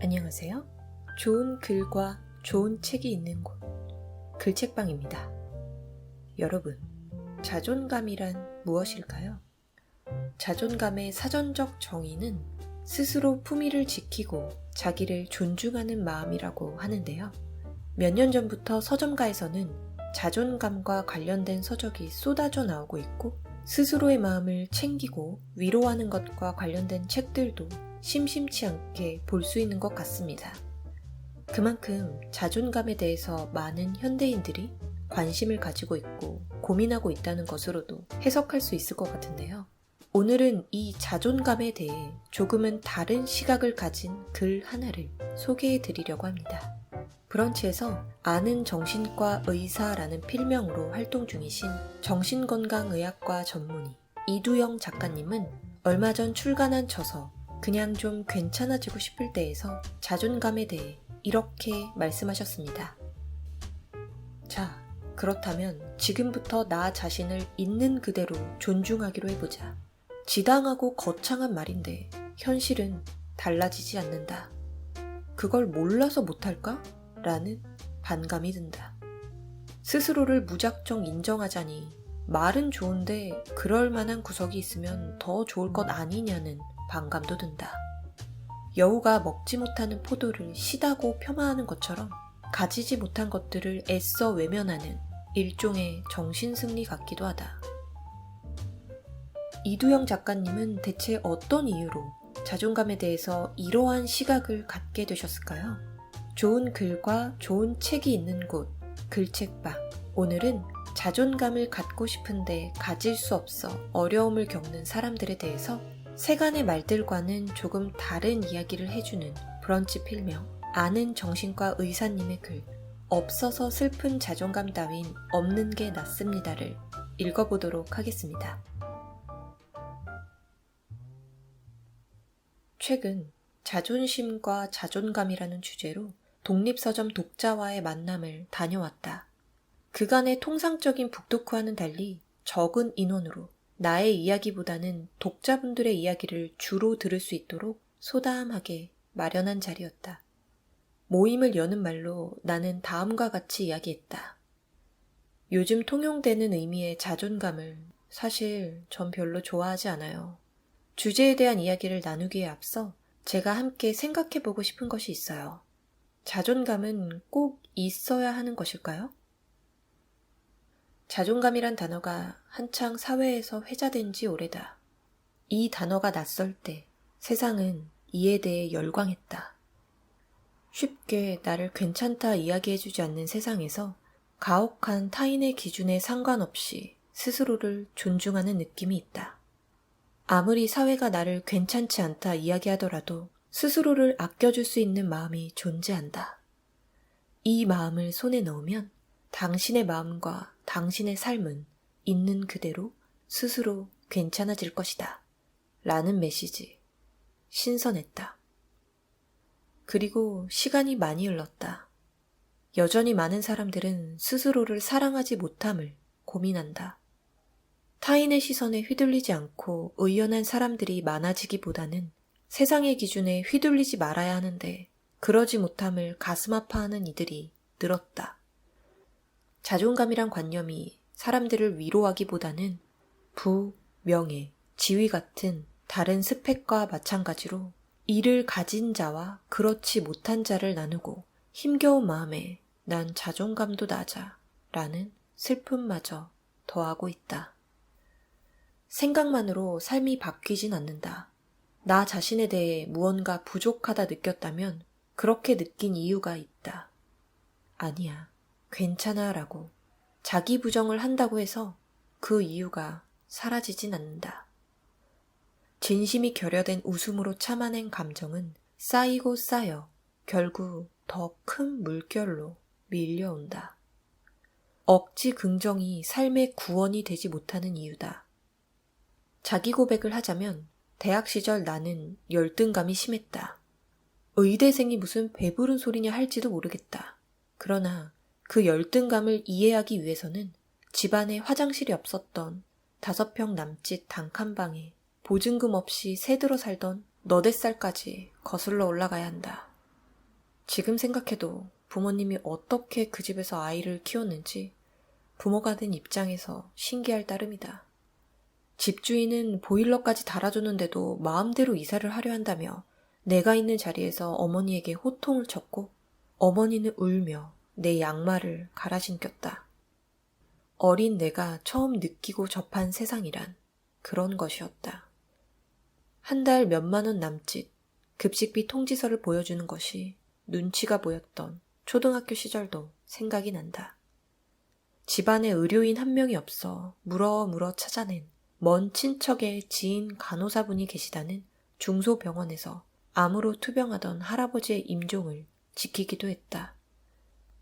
안녕하세요. 좋은 글과 좋은 책이 있는 곳, 글책방입니다. 여러분, 자존감이란 무엇일까요? 자존감의 사전적 정의는 스스로 품위를 지키고 자기를 존중하는 마음이라고 하는데요. 몇 년 전부터 서점가에서는 자존감과 관련된 서적이 쏟아져 나오고 있고, 스스로의 마음을 챙기고 위로하는 것과 관련된 책들도 심심치 않게 볼 수 있는 것 같습니다. 그만큼 자존감에 대해서 많은 현대인들이 관심을 가지고 있고 고민하고 있다는 것으로도 해석할 수 있을 것 같은데요. 오늘은 이 자존감에 대해 조금은 다른 시각을 가진 글 하나를 소개해 드리려고 합니다. 브런치에서 아는 정신과 의사라는 필명으로 활동 중이신 정신건강의학과 전문의 이두영 작가님은 얼마 전 출간한 저서 그냥 좀 괜찮아지고 싶을 때에서 자존감에 대해 이렇게 말씀하셨습니다. 자, 그렇다면 지금부터 나 자신을 있는 그대로 존중하기로 해보자. 지당하고 거창한 말인데 현실은 달라지지 않는다. 그걸 몰라서 못할까? 라는 반감이 든다. 스스로를 무작정 인정하자니 말은 좋은데 그럴 만한 구석이 있으면 더 좋을 것 아니냐는 반감도 든다. 여우가 먹지 못하는 포도를 시다고 폄하하는 것처럼 가지지 못한 것들을 애써 외면하는 일종의 정신승리 같기도 하다. 이두영 작가님은 대체 어떤 이유로 자존감에 대해서 이러한 시각을 갖게 되셨을까요? 좋은 글과 좋은 책이 있는 곳, 글책방. 오늘은 자존감을 갖고 싶은데 가질 수 없어 어려움을 겪는 사람들에 대해서 세간의 말들과는 조금 다른 이야기를 해주는 브런치 필명 아는 정신과 의사님의 글 없어서 슬픈 자존감 따윈 없는 게 낫습니다를 읽어보도록 하겠습니다. 최근 자존심과 자존감이라는 주제로 독립서점 독자와의 만남을 다녀왔다. 그간의 통상적인 북토크와는 달리 적은 인원으로 나의 이야기보다는 독자분들의 이야기를 주로 들을 수 있도록 소담하게 마련한 자리였다. 모임을 여는 말로 나는 다음과 같이 이야기했다. 요즘 통용되는 의미의 자존감을 사실 전 별로 좋아하지 않아요. 주제에 대한 이야기를 나누기에 앞서 제가 함께 생각해보고 싶은 것이 있어요. 자존감은 꼭 있어야 하는 것일까요? 자존감이란 단어가 한창 사회에서 회자된 지 오래다. 이 단어가 낯설 때 세상은 이에 대해 열광했다. 쉽게 나를 괜찮다 이야기해주지 않는 세상에서 가혹한 타인의 기준에 상관없이 스스로를 존중하는 느낌이 있다. 아무리 사회가 나를 괜찮지 않다 이야기하더라도 스스로를 아껴줄 수 있는 마음이 존재한다. 이 마음을 손에 넣으면 당신의 마음과 당신의 삶은 있는 그대로 스스로 괜찮아질 것이다. 라는 메시지. 신선했다. 그리고 시간이 많이 흘렀다. 여전히 많은 사람들은 스스로를 사랑하지 못함을 고민한다. 타인의 시선에 휘둘리지 않고 의연한 사람들이 많아지기보다는 세상의 기준에 휘둘리지 말아야 하는데 그러지 못함을 가슴 아파하는 이들이 늘었다. 자존감이란 관념이 사람들을 위로하기보다는 부, 명예, 지위 같은 다른 스펙과 마찬가지로 이를 가진 자와 그렇지 못한 자를 나누고 힘겨운 마음에 난 자존감도 낮아 라는 슬픔마저 더하고 있다. 생각만으로 삶이 바뀌진 않는다. 나 자신에 대해 무언가 부족하다 느꼈다면 그렇게 느낀 이유가 있다. 아니야, 괜찮아 라고 자기 부정을 한다고 해서 그 이유가 사라지진 않는다. 진심이 결여된 웃음으로 참아낸 감정은 쌓이고 쌓여 결국 더 큰 물결로 밀려온다. 억지 긍정이 삶의 구원이 되지 못하는 이유다. 자기 고백을 하자면 대학 시절 나는 열등감이 심했다. 의대생이 무슨 배부른 소리냐 할지도 모르겠다. 그러나 그 열등감을 이해하기 위해서는 집안에 화장실이 없었던 5평 남짓 단칸방에 보증금 없이 새들어 살던 너댓살까지 거슬러 올라가야 한다. 지금 생각해도 부모님이 어떻게 그 집에서 아이를 키웠는지 부모가 된 입장에서 신기할 따름이다. 집주인은 보일러까지 달아줬는데도 마음대로 이사를 하려 한다며 내가 있는 자리에서 어머니에게 호통을 쳤고 어머니는 울며 내 양말을 갈아 신겼다. 어린 내가 처음 느끼고 접한 세상이란 그런 것이었다. 한 달 몇만 원 남짓 급식비 통지서를 보여주는 것이 눈치가 보였던 초등학교 시절도 생각이 난다. 집안에 의료인 한 명이 없어 물어 찾아낸 먼 친척의 지인 간호사분이 계시다는 중소병원에서 암으로 투병하던 할아버지의 임종을 지키기도 했다.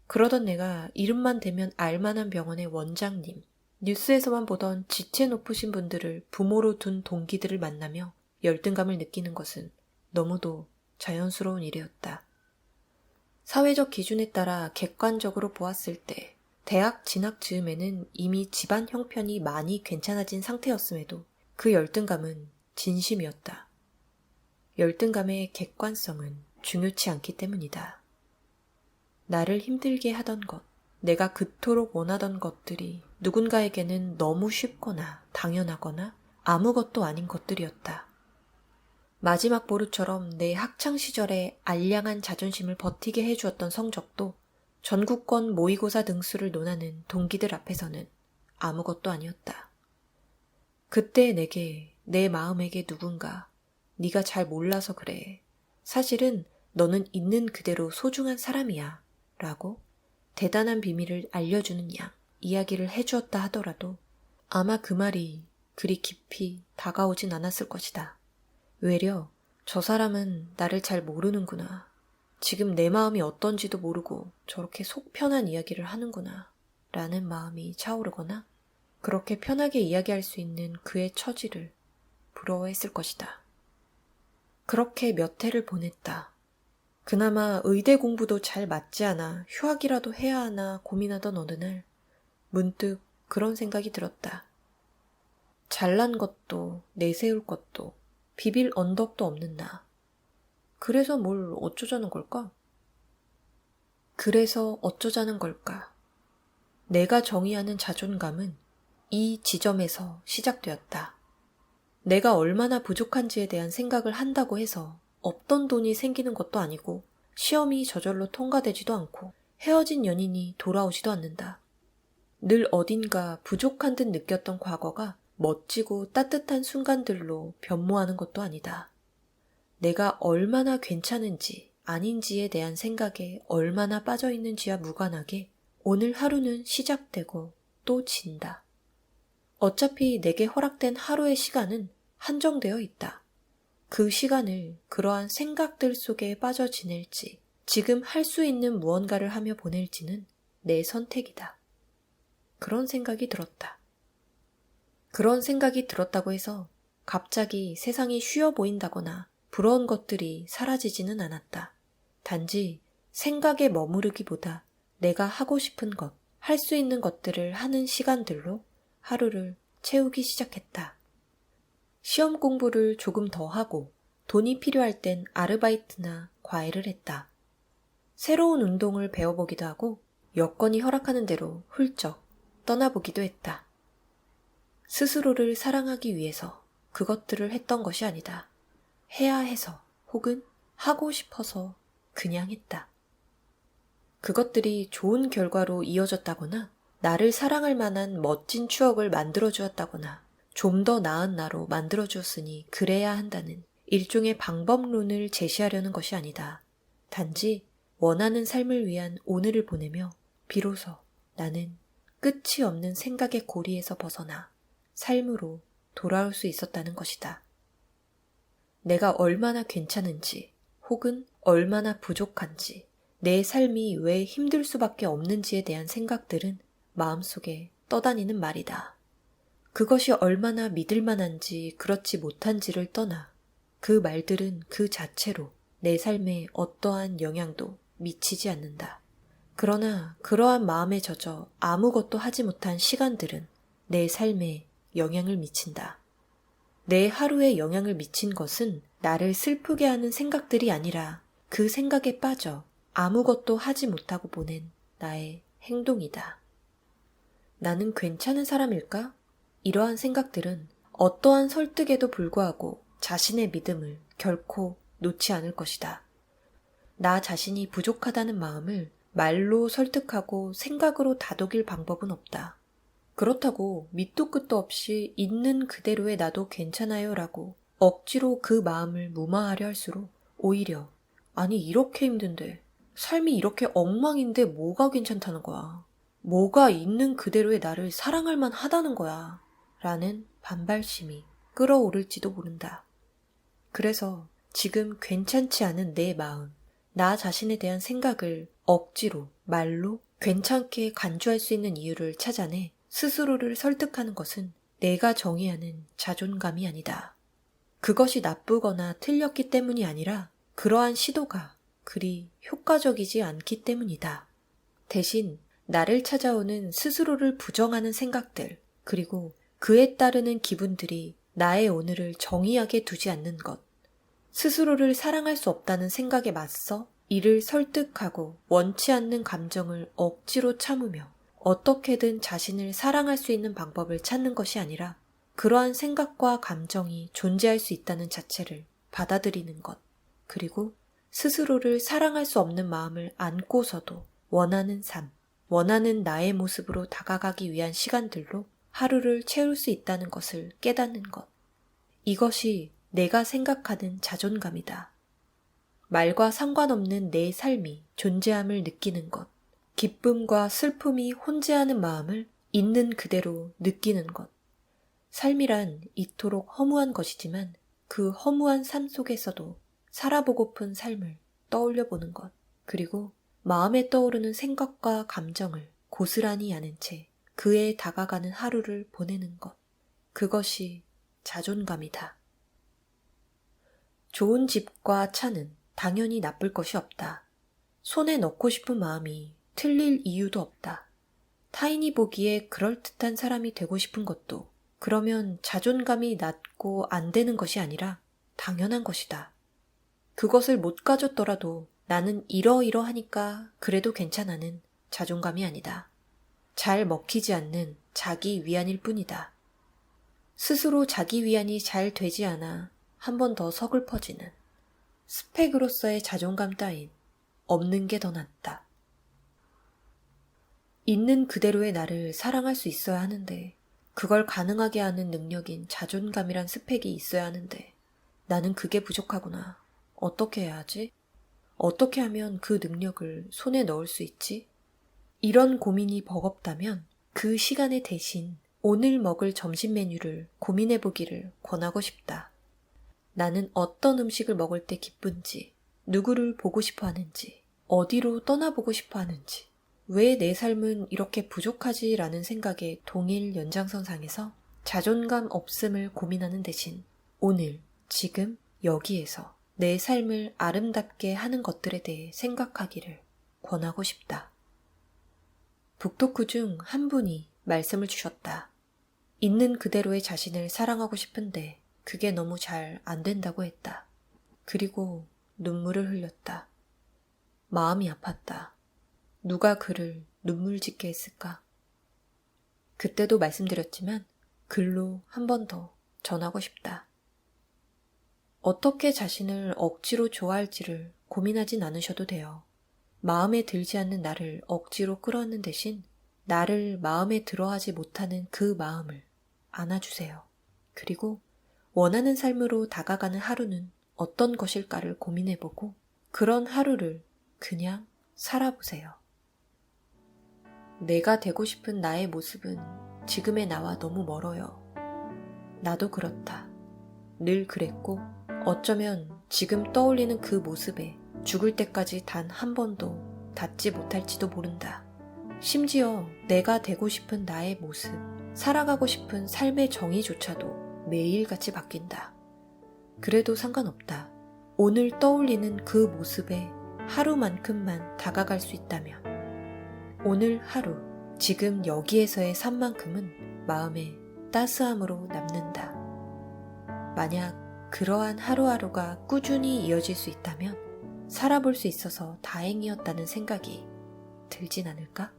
그러던 내가 이름만 대면 알만한 병원의 원장님, 뉴스에서만 보던 지체 높으신 분들을 부모로 둔 동기들을 만나며 열등감을 느끼는 것은 너무도 자연스러운 일이었다. 사회적 기준에 따라 객관적으로 보았을 때 대학 진학 즈음에는 이미 집안 형편이 많이 괜찮아진 상태였음에도 그 열등감은 진심이었다. 열등감의 객관성은 중요치 않기 때문이다. 나를 힘들게 하던 것, 내가 그토록 원하던 것들이 누군가에게는 너무 쉽거나 당연하거나 아무것도 아닌 것들이었다. 마지막 보루처럼 내 학창시절에 알량한 자존심을 버티게 해주었던 성적도 전국권 모의고사 등수를 논하는 동기들 앞에서는 아무것도 아니었다. 그때 내게, 내 마음에게 누군가 네가 잘 몰라서 그래. 사실은 너는 있는 그대로 소중한 사람이야. 라고 대단한 비밀을 알려주는 양 이야기를 해주었다 하더라도 아마 그 말이 그리 깊이 다가오진 않았을 것이다. 외려 저 사람은 나를 잘 모르는구나. 지금 내 마음이 어떤지도 모르고 저렇게 속 편한 이야기를 하는구나. 라는 마음이 차오르거나 그렇게 편하게 이야기할 수 있는 그의 처지를 부러워했을 것이다. 그렇게 몇 해를 보냈다. 그나마 의대 공부도 잘 맞지 않아 휴학이라도 해야 하나 고민하던 어느 날 문득 그런 생각이 들었다. 잘난 것도 내세울 것도 비빌 언덕도 없는 나. 그래서 뭘 어쩌자는 걸까? 그래서 어쩌자는 걸까? 내가 정의하는 자존감은 이 지점에서 시작되었다. 내가 얼마나 부족한지에 대한 생각을 한다고 해서 없던 돈이 생기는 것도 아니고 시험이 저절로 통과되지도 않고 헤어진 연인이 돌아오지도 않는다. 늘 어딘가 부족한 듯 느꼈던 과거가 멋지고 따뜻한 순간들로 변모하는 것도 아니다. 내가 얼마나 괜찮은지 아닌지에 대한 생각에 얼마나 빠져있는지와 무관하게 오늘 하루는 시작되고 또 진다. 어차피 내게 허락된 하루의 시간은 한정되어 있다. 그 시간을 그러한 생각들 속에 빠져 지낼지 지금 할 수 있는 무언가를 하며 보낼지는 내 선택이다. 그런 생각이 들었다. 그런 생각이 들었다고 해서 갑자기 세상이 쉬워 보인다거나 부러운 것들이 사라지지는 않았다. 단지 생각에 머무르기보다 내가 하고 싶은 것, 할 수 있는 것들을 하는 시간들로 하루를 채우기 시작했다. 시험 공부를 조금 더 하고 돈이 필요할 땐 아르바이트나 과외를 했다. 새로운 운동을 배워보기도 하고 여건이 허락하는 대로 훌쩍 떠나보기도 했다. 스스로를 사랑하기 위해서 그것들을 했던 것이 아니다. 해야 해서 혹은 하고 싶어서 그냥 했다. 그것들이 좋은 결과로 이어졌다거나 나를 사랑할 만한 멋진 추억을 만들어주었다거나 좀 더 나은 나로 만들어주었으니 그래야 한다는 일종의 방법론을 제시하려는 것이 아니다. 단지 원하는 삶을 위한 오늘을 보내며 비로소 나는 끝이 없는 생각의 고리에서 벗어나 삶으로 돌아올 수 있었다는 것이다. 내가 얼마나 괜찮은지 혹은 얼마나 부족한지 내 삶이 왜 힘들 수밖에 없는지에 대한 생각들은 마음속에 떠다니는 말이다. 그것이 얼마나 믿을 만한지 그렇지 못한지를 떠나 그 말들은 그 자체로 내 삶에 어떠한 영향도 미치지 않는다. 그러나 그러한 마음에 젖어 아무것도 하지 못한 시간들은 내 삶에 영향을 미친다. 내 하루에 영향을 미친 것은 나를 슬프게 하는 생각들이 아니라 그 생각에 빠져 아무것도 하지 못하고 보낸 나의 행동이다. 나는 괜찮은 사람일까? 이러한 생각들은 어떠한 설득에도 불구하고 자신의 믿음을 결코 놓지 않을 것이다. 나 자신이 부족하다는 마음을 말로 설득하고 생각으로 다독일 방법은 없다. 그렇다고 밑도 끝도 없이 있는 그대로의 나도 괜찮아요 라고 억지로 그 마음을 무마하려 할수록 오히려 아니 이렇게 힘든데 삶이 이렇게 엉망인데 뭐가 괜찮다는 거야. 뭐가 있는 그대로의 나를 사랑할 만하다는 거야. 라는 반발심이 끌어오를지도 모른다. 그래서 지금 괜찮지 않은 내 마음, 나 자신에 대한 생각을 억지로 말로 괜찮게 간주할 수 있는 이유를 찾아내 스스로를 설득하는 것은 내가 정의하는 자존감이 아니다. 그것이 나쁘거나 틀렸기 때문이 아니라 그러한 시도가 그리 효과적이지 않기 때문이다. 대신 나를 찾아오는 스스로를 부정하는 생각들, 그리고 그에 따르는 기분들이 나의 오늘을 정의하게 두지 않는 것, 스스로를 사랑할 수 없다는 생각에 맞서 이를 설득하고 원치 않는 감정을 억지로 참으며 어떻게든 자신을 사랑할 수 있는 방법을 찾는 것이 아니라 그러한 생각과 감정이 존재할 수 있다는 자체를 받아들이는 것, 그리고 스스로를 사랑할 수 없는 마음을 안고서도 원하는 삶, 원하는 나의 모습으로 다가가기 위한 시간들로 하루를 채울 수 있다는 것을 깨닫는 것. 이것이 내가 생각하는 자존감이다. 말과 상관없는 내 삶이 존재함을 느끼는 것, 기쁨과 슬픔이 혼재하는 마음을 있는 그대로 느끼는 것. 삶이란 이토록 허무한 것이지만 그 허무한 삶 속에서도 살아보고픈 삶을 떠올려 보는 것, 그리고 마음에 떠오르는 생각과 감정을 고스란히 아는 채 그에 다가가는 하루를 보내는 것. 그것이 자존감이다. 좋은 집과 차는 당연히 나쁠 것이 없다. 손에 넣고 싶은 마음이 틀릴 이유도 없다. 타인이 보기에 그럴듯한 사람이 되고 싶은 것도 그러면 자존감이 낮고 안 되는 것이 아니라 당연한 것이다. 그것을 못 가졌더라도 나는 이러이러하니까 그래도 괜찮아는 자존감이 아니다. 잘 먹히지 않는 자기 위안일 뿐이다. 스스로 자기 위안이 잘 되지 않아 한 번 더 서글퍼지는 스펙으로서의 자존감 따윈 없는 게 더 낫다. 있는 그대로의 나를 사랑할 수 있어야 하는데 그걸 가능하게 하는 능력인 자존감이란 스펙이 있어야 하는데 나는 그게 부족하구나. 어떻게 해야 하지? 어떻게 하면 그 능력을 손에 넣을 수 있지? 이런 고민이 버겁다면 그 시간에 대신 오늘 먹을 점심 메뉴를 고민해보기를 권하고 싶다. 나는 어떤 음식을 먹을 때 기쁜지, 누구를 보고 싶어 하는지, 어디로 떠나보고 싶어 하는지, 왜 내 삶은 이렇게 부족하지? 라는 생각의 동일 연장선상에서 자존감 없음을 고민하는 대신 오늘, 지금, 여기에서 내 삶을 아름답게 하는 것들에 대해 생각하기를 권하고 싶다. 북토크 중 한 분이 말씀을 주셨다. 있는 그대로의 자신을 사랑하고 싶은데 그게 너무 잘 안 된다고 했다. 그리고 눈물을 흘렸다. 마음이 아팠다. 누가 그를 눈물 짓게 했을까? 그때도 말씀드렸지만 글로 한 번 더 전하고 싶다. 어떻게 자신을 억지로 좋아할지를 고민하진 않으셔도 돼요. 마음에 들지 않는 나를 억지로 끌어안는 대신 나를 마음에 들어하지 못하는 그 마음을 안아주세요. 그리고 원하는 삶으로 다가가는 하루는 어떤 것일까를 고민해보고 그런 하루를 그냥 살아보세요. 내가 되고 싶은 나의 모습은 지금의 나와 너무 멀어요. 나도 그렇다. 늘 그랬고 어쩌면 지금 떠올리는 그 모습에 죽을 때까지 단 한 번도 닿지 못할지도 모른다. 심지어 내가 되고 싶은 나의 모습, 살아가고 싶은 삶의 정의조차도 매일같이 바뀐다. 그래도 상관없다. 오늘 떠올리는 그 모습에 하루만큼만 다가갈 수 있다면 오늘 하루, 지금 여기에서의 삶만큼은 마음에 따스함으로 남는다. 만약 그러한 하루하루가 꾸준히 이어질 수 있다면 살아볼 수 있어서 다행이었다는 생각이 들진 않을까?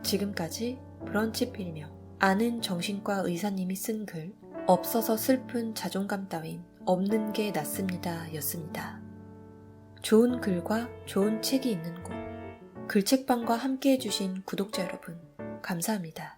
지금까지 브런치 필명 아는 정신과 의사님이 쓴 글 없어서 슬픈 자존감 따윈 없는 게 낫습니다 였습니다. 좋은 글과 좋은 책이 있는 곳 글책방과 함께 해주신 구독자 여러분 감사합니다.